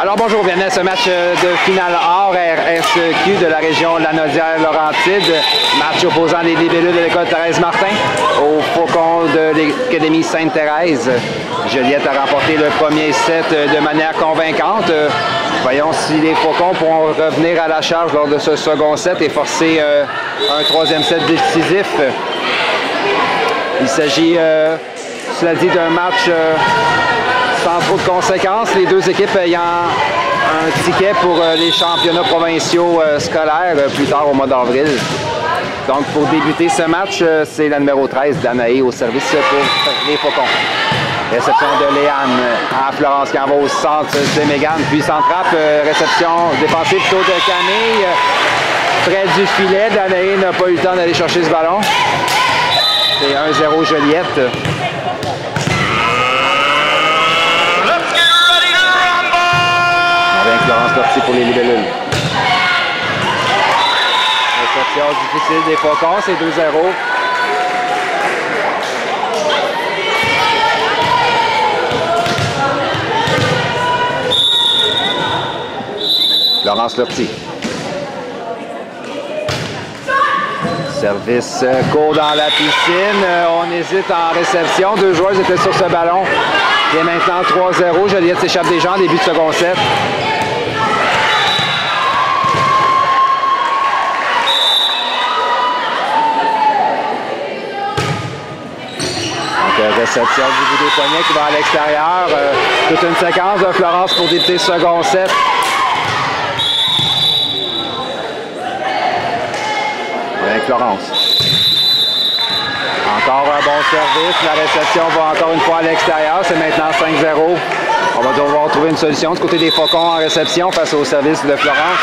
Alors bonjour, bienvenue à ce match de finale hors RSQ de la région de la Naudière-Laurentide. Match opposant les libellus de l'école Thérèse Martin aux Faucons de l'Académie Sainte-Thérèse. Joliette a remporté le premier set de manière convaincante. Voyons si les Faucons pourront revenir à la charge lors de ce second set et forcer un troisième set décisif. Il s'agit, cela dit, d'un match sans trop de conséquences, les deux équipes ayant un ticket pour les championnats provinciaux scolaires plus tard au mois d'avril. Donc pour débuter ce match, c'est la numéro 13, Danaé, au service pour les Faucons. Réception de Léane à Florence qui envoie au centre de Mégane, puis s'entrappe, réception défensive plutôt de Camille. Près du filet, Danaé n'a pas eu le temps d'aller chercher ce ballon. C'est 1-0 Joliette. Florence Lortie pour les libellules. Réception difficile des Faucons, c'est 2-0. Florence Lortie. Service court dans la piscine. On hésite en réception. Deux joueurs étaient sur ce ballon. Il est maintenant 3-0. Joliette s'échappe des gens en début de second set. Réception du bout des poignets qui va à l'extérieur. Toute une séquence de Florence pour débuter ce second set. Avec Florence. Encore un bon service. La réception va encore une fois à l'extérieur. C'est maintenant 5-0. On va devoir trouver une solution du côté des Faucons en réception face au service de Florence.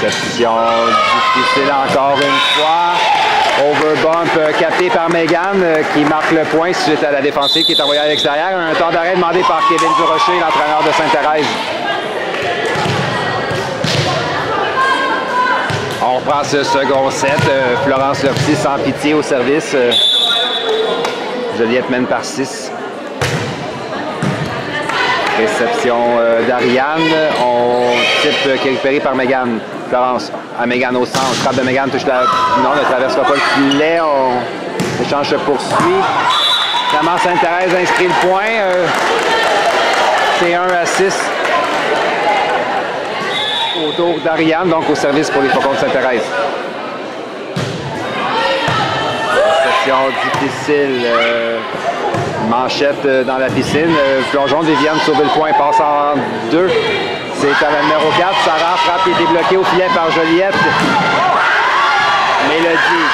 Réception difficile encore une fois. Overbump capté par Mégane qui marque le point suite à la défensive qui est envoyée à l'extérieur. Un temps d'arrêt demandé par Kevin Durocher, l'entraîneur de Sainte-Thérèse. On reprend ce second set. Florence Lortie sans pitié au service. Joliette mène par 6. Réception d'Ariane. On type qui est récupéré par Mégane. Florence à Mégane au centre. Frappe de Mégane touche la... Non, ne traversera pas le filet. L'échange se poursuit. Finalement, Sainte-Thérèse inscrit le point. C'est 1-6 autour d'Ariane, donc au service pour les Faucons de Sainte-Thérèse. Réception difficile. Manchette dans la piscine. Plongeon de Viviane sauve le point, passe en 2. C'est à la numéro 4. Sarah frappe et est débloquée au filet par Joliette. Mélodie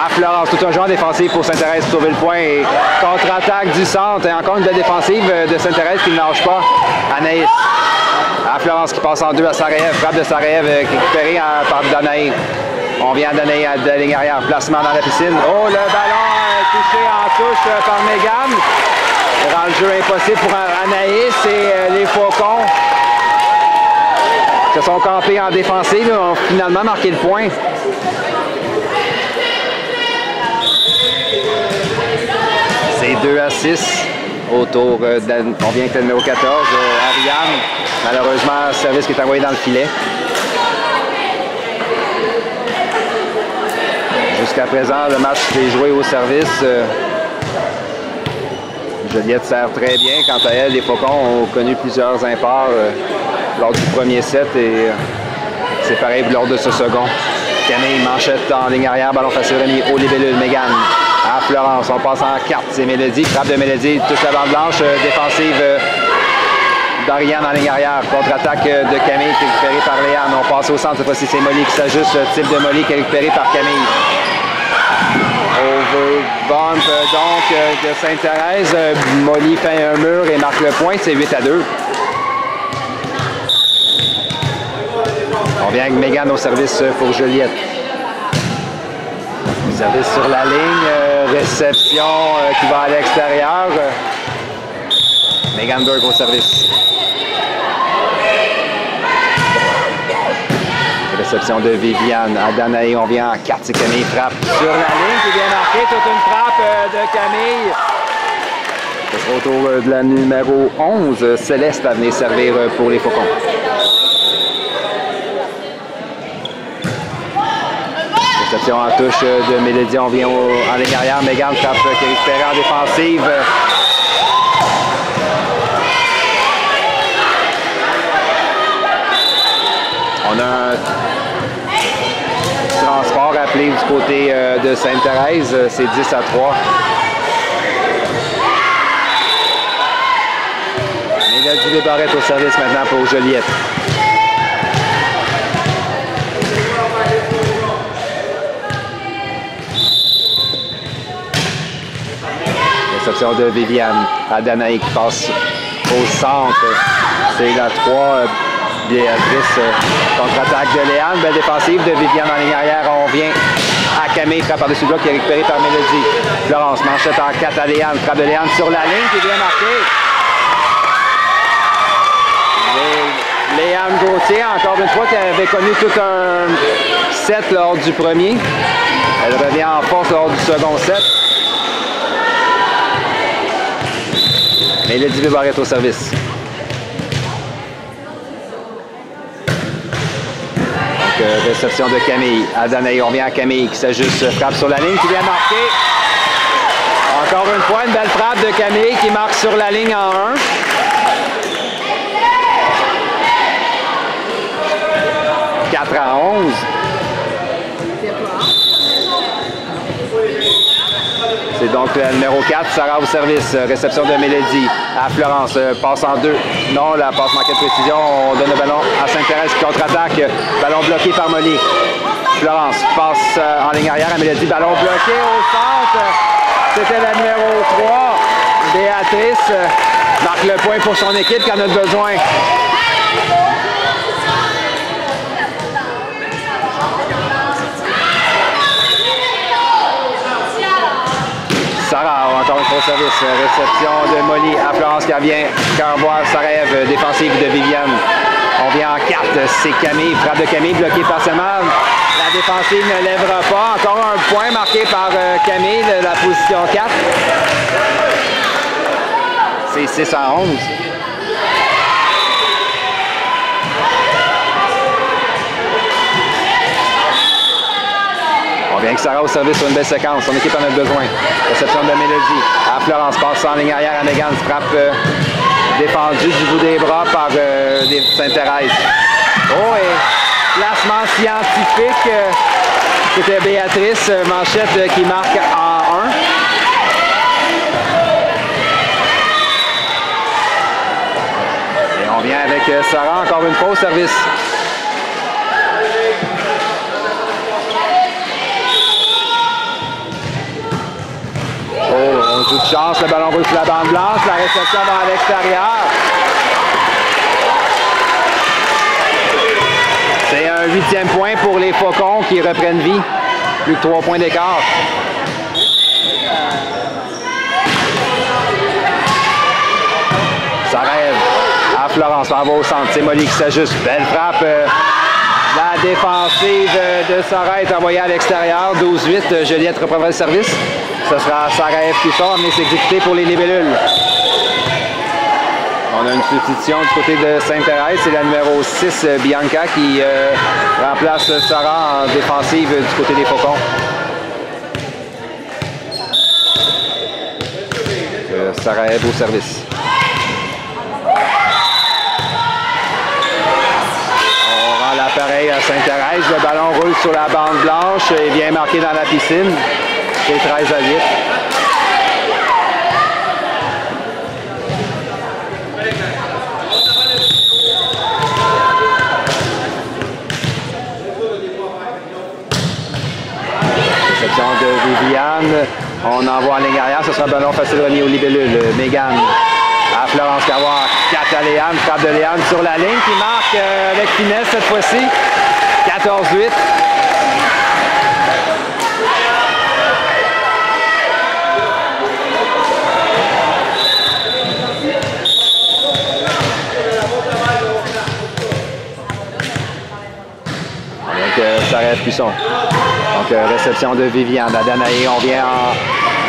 à Florence. Tout un joueur défensif pour Sainte-Thérèse pour sauver le point. Et contre-attaque du centre. Et encore une belle défensive de Sainte-Thérèse qui ne lâche pas. Anaïs à Florence qui passe en 2 à Sarajev. Frappe de Sarajev récupérée par Danaé. On vient donner à la ligne arrière. Placement dans la piscine. Oh, le ballon touché en touche par Mégane. Rend le jeu impossible pour Anaïs et les Faucons se sont campés en défensive. Ont finalement marqué le point. C'est 2-6 autour on vient avec le numéro 14, Ariane. Malheureusement, service qui est envoyé dans le filet. Jusqu'à présent, le match s'est joué au service. Joliette sert très bien. Quant à elle, les Faucons ont connu plusieurs imparts lors du premier set et c'est pareil lors de ce second. Camille Manchette en ligne arrière, ballon facile remis au libellule. Mégane à Florence. On passe en 4. C'est Mélodie. Frappe de Mélodie. Touche la bande blanche. Défensive d'Ariane en ligne arrière. Contre-attaque de Camille qui est récupérée par Léane. On passe au centre. Cette fois-ci, c'est Molly qui s'ajuste. Type de Molly qui est récupéré par Camille. Overbump donc de Sainte-Thérèse. Molly fait un mur et marque le point. C'est 8-2. On vient avec Mégane au service pour Joliette. Service sur la ligne. Réception qui va à l'extérieur. Mégane Burke au service. Réception de Viviane à Danae. On vient en 4. C'est Camille frappe sur la ligne qui vient marquer. Toute une frappe de Camille. Ce sera au tour de la numéro 11, Céleste, à venir servir pour les Faucons. Réception en touche de Mélodie. On vient en ligne arrière. Megan frappe qui récupère en défensive. On a un transport appelé du côté de Sainte-Thérèse. C'est 10-3. Mélodie Barrette au service maintenant pour Joliette. Réception de Viviane à Danae qui passe au centre. C'est la 3. Béatrice, contre-attaque de Léane. Belle défensive de Viviane en ligne arrière. On vient à Camille. Frappe par-dessus le bloc qui est récupéré par Mélodie. Florence, manchette en 4 à Léane. Frappe de Léane sur la ligne qui vient marquer. Léane Gauthier, encore une fois, qui avait connu tout un set lors du premier. Elle revient en force lors du second set. Mélodie Barrette au service. Réception de Camille à Danae. On vient à Camille qui s'ajuste, frappe sur la ligne qui vient marquer. Encore une fois, une belle frappe de Camille qui marque sur la ligne en 1. « 4-11. C'est donc le numéro 4, Sarah au service. Réception de Mélodie à Florence. Passe en 2. Non, la passe manquait de précision. On donne le ballon à Sainte-Thérèse qui contre-attaque. Ballon bloqué par Molly. Florence passe en ligne arrière à Mélodie. Ballon bloqué au centre. C'était la numéro 3. Béatrice marque le point pour son équipe qui en a besoin. Sarah, encore une fois au service. Réception de Molly à Florence qui revient. Carbois, Sarève, défensive de Viviane. On vient en 4. C'est Camille. Frappe de Camille bloquée par Semal. La défensive ne lèvera pas. Encore un point marqué par Camille, la position 4. C'est 6-11. On vient que Sarah au service sur une belle séquence. Son équipe en a besoin. Réception de Mélodie. À Florence, passe en ligne arrière à Megan. Frappe défendue du bout des bras par Sainte-Thérèse. Oh, et placement scientifique. C'était Béatrice. Manchette qui marque en 1. Et on vient avec Sarah encore une fois au service. On joue de chance, le ballon roule sur la bande blanche, la réception va à l'extérieur. C'est un 8e point pour les Faucons qui reprennent vie. Plus que 3 points d'écart. Ça rêve à Florence, on va au centre. C'est Molly qui s'ajuste. Belle frappe. La défensive de Sarah est envoyée à l'extérieur. 12-8, Joliette reprendra le service. Ce sera Sarah F. qui sort, mais c'est exécuté pour les libellules. On a une substitution du côté de Sainte-Thérèse. C'est la numéro 6, Bianca, qui remplace Sarah en défensive du côté des Faucons. Sarah F. au service. L'appareil à Sainte-Thérèse, le ballon roule sur la bande blanche et vient marquer dans la piscine. C'est 13-8. Réception de Viviane. On envoie en ligne arrière. Ce sera un ballon facile remis au libellule. Megan à Florence Carbois. 4 à Léane. Frappe de Léane sur la ligne qui marque avec finesse cette fois-ci. 14-8. Sarah Cusson. Donc, réception de Viviane. À Danaé, on vient en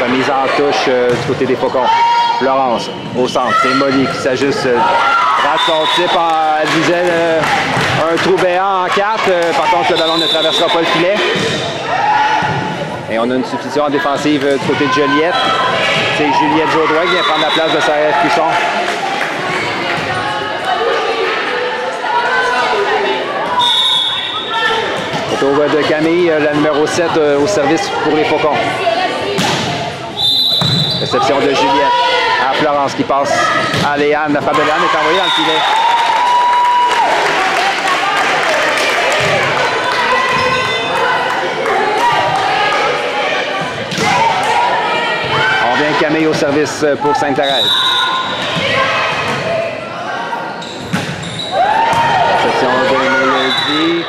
remise en touche du côté des Faucons. Florence, au centre. C'est Molly qui s'ajuste. Rate son type, elle visait un trou béant en 4. Par contre, le ballon ne traversera pas le filet. Et on a une substitution défensive du côté de Joliette. C'est Juliette Jaudoin qui vient prendre la place de Sarah Cusson. Autour de Camille, la numéro 7 au service pour les Faucons. Réception de Juliette. À Florence qui passe à Léane. La frappe de Léane est envoyée dans le filet. On vient Camille au service pour Sainte-Thérèse. Réception de Mélodie.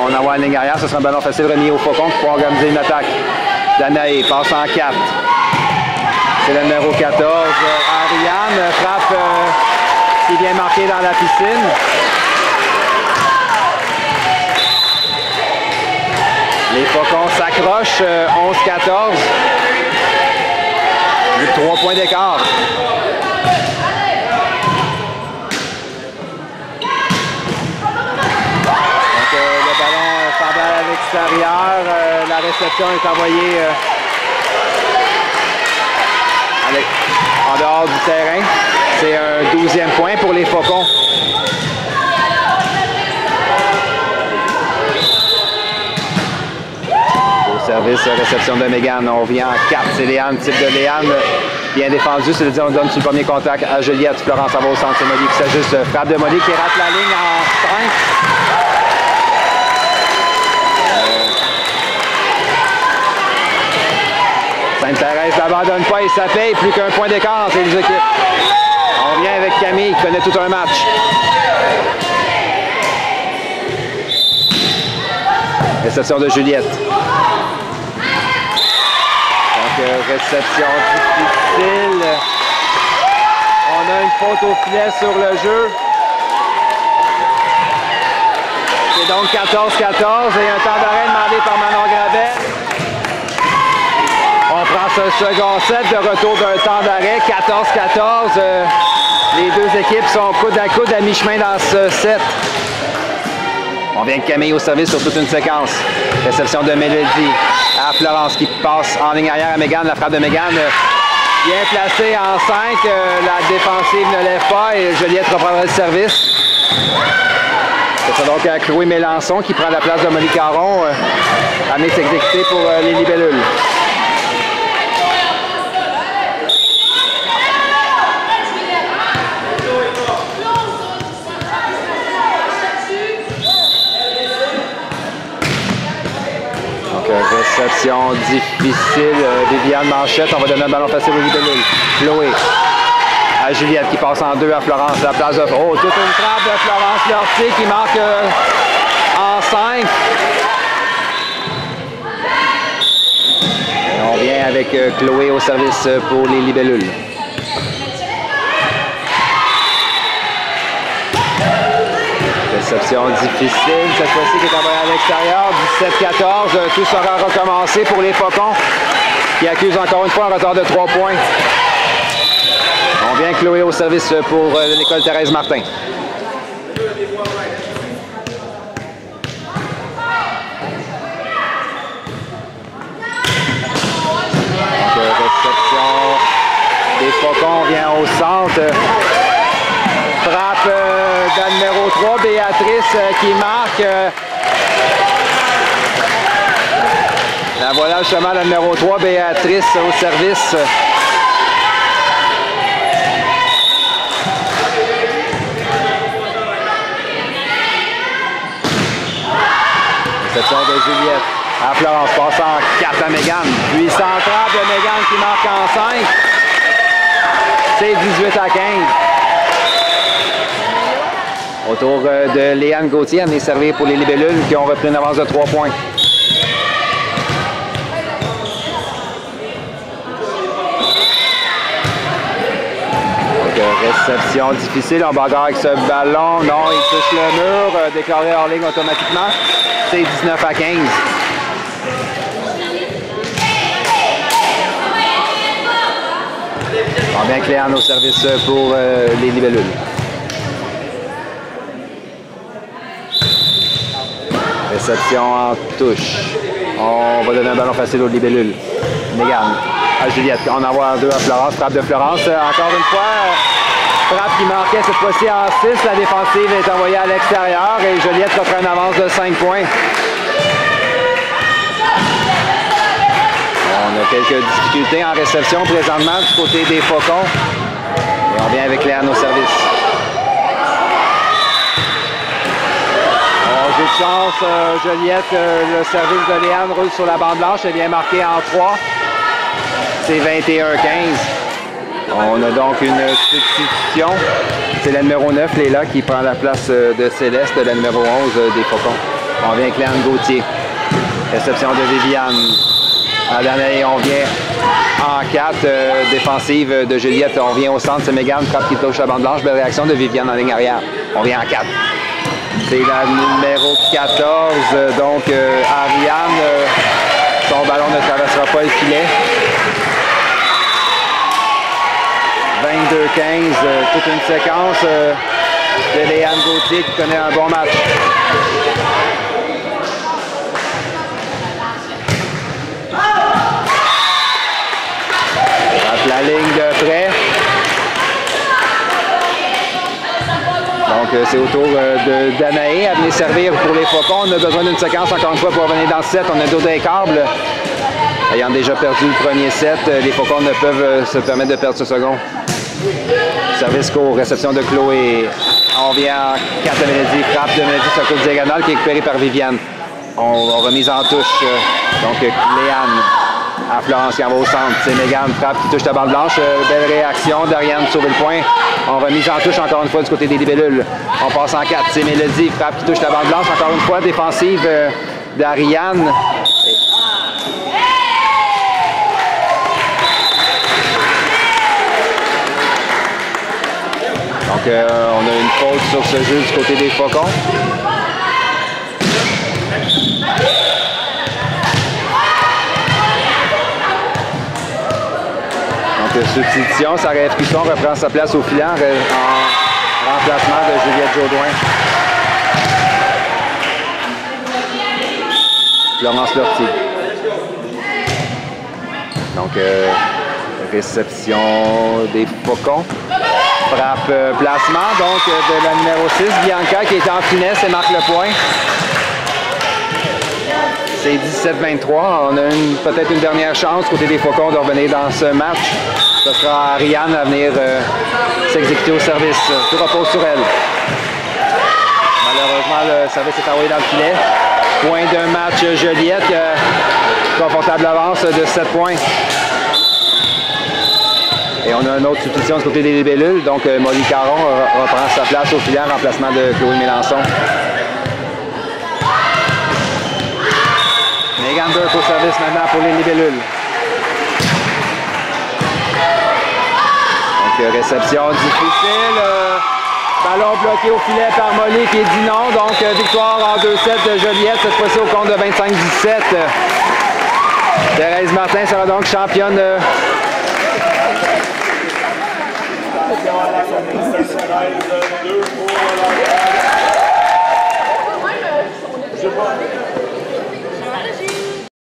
On envoie une ligne arrière. Ce sera un ballon facile remis au Faucon pour organiser une attaque. Danaé passe en 4. C'est le numéro 14, Ariane, frappe qui vient marquer dans la piscine. Les Faucons s'accrochent, 11-14. 3 points d'écart. Donc le ballon s'en va à l'extérieur. La réception est envoyée en dehors du terrain. C'est un 12e point pour les Faucons. Au service, réception de Mégane. On vient en 4. C'est Léane, type de Léane. Bien défendu. C'est le dit, on donne sur le premier contact à Juliette. Florence en va au centre. C'est Molly qui s'ajuste. Frappe de Molly qui rate la ligne en 5. Sainte-Thérèse n'abandonne pas et ça paye. Plus qu'un point d'écart entre les équipes. On vient avec Camille qui connaît tout un match. Réception de Juliette. Donc, réception difficile. On a une faute au filet sur le jeu. C'est donc 14-14 et un temps d'arrêt demandé par Manon Gravel. On prend ce second set de retour d'un temps d'arrêt, 14-14. Les deux équipes sont coude à coude à mi-chemin dans ce set. On vient de Camille au service sur toute une séquence. Réception de Mélodie à Florence qui passe en ligne arrière à Mégane. La frappe de Mégane bien placée en 5. La défensive ne lève pas et Joliette reprendra le service. C'est donc à Chloé Mélençon qui prend la place de Molly Caron. À exécutée pour les libellules. Réception difficile. Viviane Manchette. On va donner un ballon facile aux libellules. Chloé. À Juliette qui passe en 2 à Florence. La place de... Oh, toute une frappe de Florence Lortier qui marque en 5. Et on vient avec Chloé au service pour les libellules. Réception difficile, cette fois-ci qui est envoyée à l'extérieur, 17-14, tout sera recommencé pour les Faucons qui accusent encore une fois un retard de 3 points. On vient Chloé au service pour l'école Thérèse Martin. Donc, réception des Faucons vient au centre. Frappe de la numéro 3, Béatrice, qui marque. La voilà justement la numéro 3, Béatrice, au service. Réception de Juliette. À Florence, passe en 4 à Mégane. Puis centrale de Mégane qui marque en 5. C'est 18-15. Autour de Léane Gauthier, elle est servie pour les libellules qui ont repris une avance de 3 points. Donc, réception difficile, on bagarre avec ce ballon. Non, il touche le mur, déclaré hors ligne automatiquement. C'est 19 à 15. On bien clair nos services pour les libellules. Réception en touche. On va donner un ballon facile aux libellules. Megan à Juliette. On envoie 2 à Florence. Frappe de Florence. Encore une fois, frappe qui manquait cette fois-ci en 6. La défensive est envoyée à l'extérieur et Juliette reprend une avance de 5 points. On a quelques difficultés en réception présentement du côté des Faucons. Et on vient avec Léane au service. J'ai de chance, Juliette, le service de Léane roule sur la bande blanche. Elle vient marquer en 3. C'est 21-15. On a donc une substitution. C'est la numéro 9, Léla, qui prend la place de Céleste, la numéro 11 des Faucons. On vient avec Léane Gauthier. Réception de Viviane. À Danae, on vient en 4. Défensive de Juliette, on vient au centre. C'est Mégane, frappe qui touche la bande blanche. Belle réaction de Viviane en ligne arrière. On vient en 4. C'est la numéro 14, donc Ariane. Son ballon ne traversera pas le filet. 22-15, toute une séquence de Léane Gauthier qui connaît un bon match. La ligne de près. Donc c'est au tour de Danae à venir servir pour les Faucons. On a besoin d'une séquence encore une fois pour revenir dans le set. On a 2 câbles. Ayant déjà perdu le premier set, les Faucons ne peuvent se permettre de perdre ce second. Service court, réception de Chloé. On vient en 4 de Mélodie. Frappe de Mélodie sur la côte diagonale qui est récupérée par Viviane. On remise en touche. Donc Léane. À Florence qui en va au centre. C'est Mégane, frappe qui touche la bande blanche. Belle réaction d'Ariane sauver le point. On remise en touche encore une fois du côté des libellules. On passe en 4. C'est Mélodie, frappe qui touche la bande blanche. Encore une fois, défensive d'Ariane. Donc on a une faute sur ce jeu du côté des Faucons. Substitution, Sarah Frisson reprend sa place au filet en remplacement de Juliette Jodoin. Florence Lortie. Donc, réception des Faucons. Frappe placement, donc de la numéro 6, Bianca, qui est en finesse et marque le point. C'est 17-23. On a peut-être une dernière chance côté des Faucons de revenir dans ce match. Ce sera Ariane à venir s'exécuter au service. Tout repose sur elle. Malheureusement, le service est envoyé dans le filet. Point d'un match Juliette. Confortable avance de 7 points. Et on a une autre substitution du côté des libellules. Donc, Molly Caron reprend sa place au filet en remplacement de Chloé Mélençon. Megan Burke au service maintenant pour les libellules. Donc, réception difficile. Ballon bloqué au filet par Molly qui dit non. Donc, victoire en 2-7 de Juliette, cette fois-ci au compte de 25-17. Thérèse Martin sera donc championne. Je